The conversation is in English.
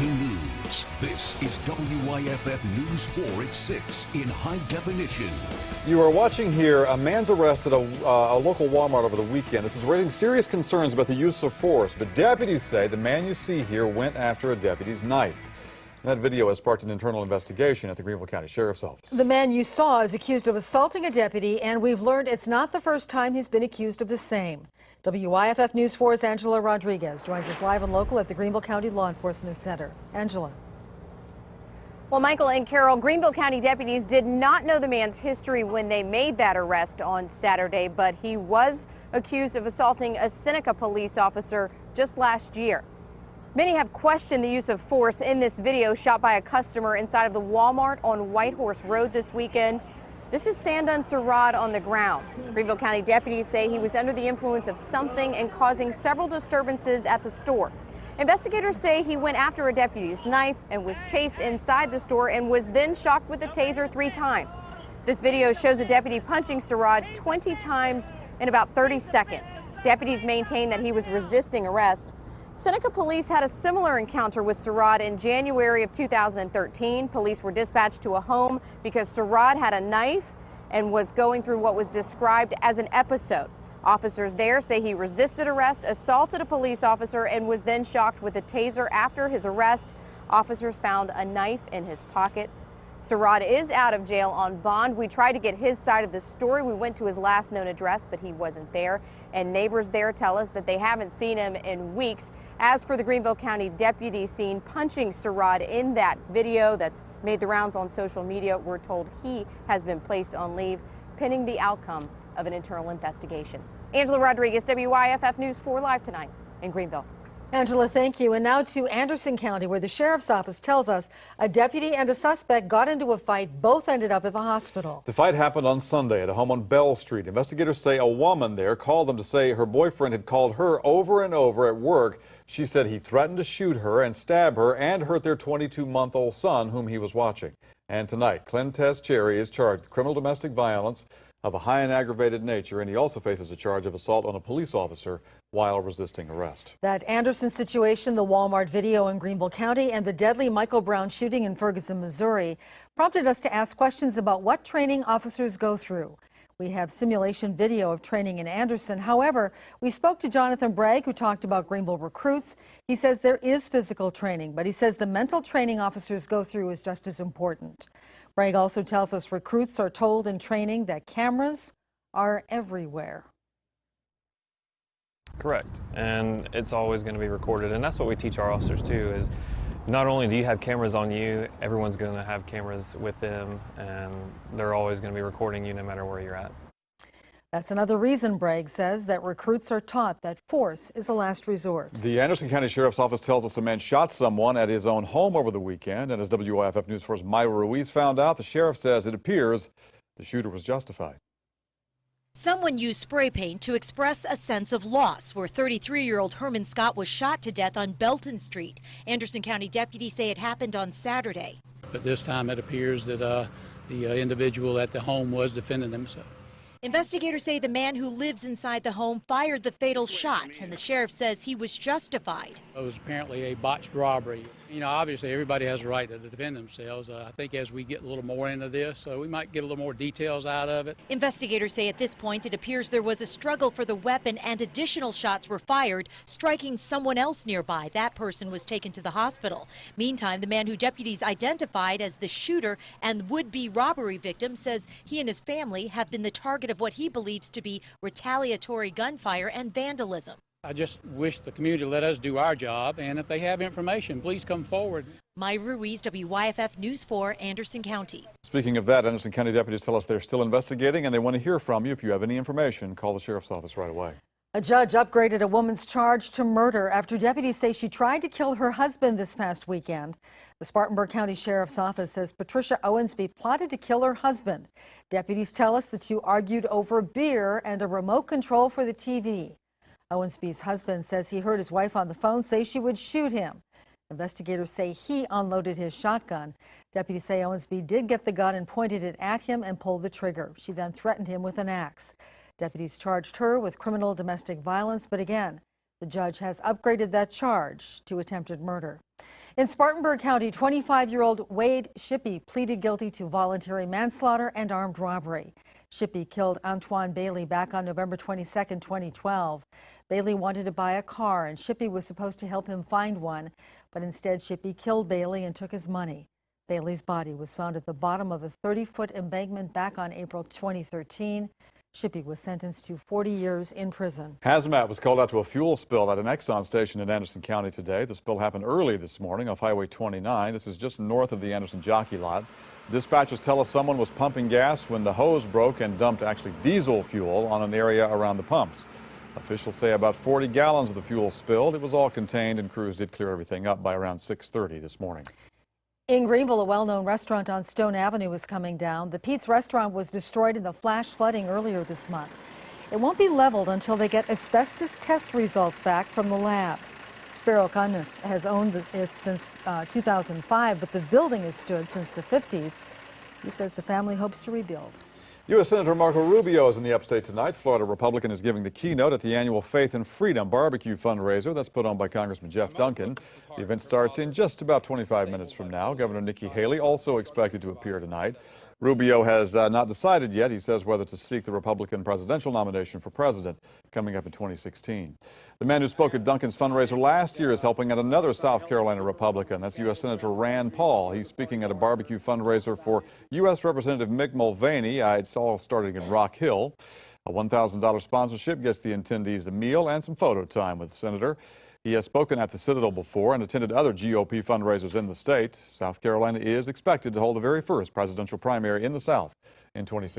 breaking news. This is WYFF News 4 at 6 in high definition. You are watching here a man's arrest at a local Walmart over the weekend. This is raising serious concerns about the use of force, but deputies say the man you see here went after a deputy's knife. That video has sparked an internal investigation at the Greenville County Sheriff's Office. The man you saw is accused of assaulting a deputy, and we've learned it's not the first time he's been accused of the same. WYFF News 4's Angela Rodriguez joins us live and local at the Greenville County Law Enforcement Center. Angela. Well, Michael and Carol, Greenville County deputies did not know the man's history when they made that arrest on Saturday, but he was accused of assaulting a Seneca police officer just last year. Many have questioned the use of force in this video shot by a customer inside of the Walmart on Whitehorse Road this weekend. This is Sandan Sarad on the ground. Greenville County deputies say he was under the influence of something and causing several disturbances at the store. Investigators say he went after a deputy's knife and was chased inside the store and was then shocked with a taser 3 times. This video shows a deputy punching Sarad 20 times in about 30 seconds. Deputies maintain that he was resisting arrest. Seneca police had a similar encounter with Sarad in January of 2013. Police were dispatched to a home because Sarad had a knife and was going through what was described as an episode. Officers there say he resisted arrest, assaulted a police officer, and was then shocked with a taser. After his arrest, officers found a knife in his pocket. Sarad is out of jail on bond. We tried to get his side of the story. We went to his last known address, but he wasn't there. And neighbors there tell us that they haven't seen him in weeks. As for the Greenville County deputy seen punching Sarad in that video that's made the rounds on social media, we're told he has been placed on leave pending the outcome of an internal investigation. Angela Rodriguez, WYFF News 4 Live tonight in Greenville. Angela, thank you. And now to Anderson County, where the sheriff's office tells us a deputy and a suspect got into a fight. Both ended up at the hospital. The fight happened on Sunday at a home on Bell Street. Investigators say a woman there called them to say her boyfriend had called her over and over at work. She said he threatened to shoot her and stab her and hurt their 22-month-old son, whom he was watching. And tonight, Clentez Cherry is charged with criminal domestic violence of a high and aggravated nature, and he also faces a charge of assault on a police officer while resisting arrest. That Anderson situation, the Walmart video in Greenville County, and the deadly Michael Brown shooting in Ferguson, Missouri, prompted us to ask questions about what training officers go through. We have simulation video of training in Anderson. However, we spoke to Jonathan Bragg, who talked about Greenville recruits. He says there is physical training, but he says the mental training officers go through is just as important. Bragg also tells us recruits are told in training that cameras are everywhere. Correct, and it's always going to be recorded, and that's what we teach our officers too, is not only do you have cameras on you, everyone's going to have cameras with them, and they're always going to be recording you no matter where you're at. That's another reason, Bragg says, that recruits are taught that force is a last resort. The Anderson County Sheriff's Office tells us the man shot someone at his own home over the weekend, and as WYFF News 4's Myra Ruiz found out, the sheriff says it appears the shooter was justified. Someone used spray paint to express a sense of loss where 33-year-old Herman Scott was shot to death on Belton Street. Anderson County deputies say it happened on Saturday. But this time it appears that the individual at the home was defending himself. Investigators say the man who lives inside the home fired the fatal shot, and the sheriff says he was justified. It was apparently a botched robbery. You know, obviously everybody has a right to defend themselves. I think as we get a little more into this, we might get a little more details out of it. Investigators say at this point it appears there was a struggle for the weapon and additional shots were fired, striking someone else nearby. That person was taken to the hospital. Meantime, the man who deputies identified as the shooter and would-be robbery victim says he and his family have been the target of what he believes to be retaliatory gunfire and vandalism. I just wish the community let us do our job, and if they have information, please come forward. Myra Ruiz, WYFF News 4, Anderson County. Speaking of that, Anderson County deputies tell us they're still investigating and they want to hear from you. If you have any information, call the sheriff's office right away. A judge upgraded a woman's charge to murder after deputies say she tried to kill her husband this past weekend. The Spartanburg County Sheriff's Office says Patricia Owensby plotted to kill her husband. Deputies tell us the two argued over beer and a remote control for the TV. Owensby's husband says he heard his wife on the phone say she would shoot him. Investigators say he unloaded his shotgun. Deputies say Owensby did get the gun and pointed it at him and pulled the trigger. She then threatened him with an axe. Deputies charged her with criminal domestic violence, but again, the judge has upgraded that charge to attempted murder. In Spartanburg County, 25-year-old Wade Shippey pleaded guilty to voluntary manslaughter and armed robbery. Shippey killed Antoine Bailey back on November 22, 2012. Bailey wanted to buy a car, and Shippey was supposed to help him find one, but instead Shippey killed Bailey and took his money. Bailey's body was found at the bottom of a 30-foot embankment back on April 2013. Shippey was sentenced to 40 years in prison. Hazmat was called out to a fuel spill at an Exxon station in Anderson County today. The spill happened early this morning off Highway 29. This is just north of the Anderson Jockey Lot. Dispatchers tell us someone was pumping gas when the hose broke and dumped actually diesel fuel on an area around the pumps. Officials say about 40 gallons of the fuel spilled. It was all contained, and crews did clear everything up by around 6:30 this morning. In Greenville, a well-known restaurant on Stone Avenue is coming down. The Pete's restaurant was destroyed in the flash flooding earlier this month. It won't be leveled until they get asbestos test results back from the lab. Spiro Canis has owned it since 2005, but the building has stood since the 50s. He says the family hopes to rebuild. U.S. Senator Marco Rubio is in the upstate tonight. The Florida Republican is giving the keynote at the annual Faith and Freedom Barbecue fundraiser that's put on by Congressman Jeff Duncan. The event starts in just about 25 minutes from now. Governor Nikki Haley also expected to appear tonight. Rubio has not decided yet, he says, whether to seek the Republican presidential nomination for president coming up in 2016. The man who spoke at Duncan's fundraiser last year is helping out another South Carolina Republican. That's U.S. Senator Rand Paul. He's speaking at a barbecue fundraiser for U.S. Representative Mick Mulvaney. It's all starting in Rock Hill. A $1,000 sponsorship gets the attendees a meal and some photo time with the senator. He has spoken at the Citadel before and attended other GOP fundraisers in the state. South Carolina is expected to hold the very first presidential primary in the South in 2016.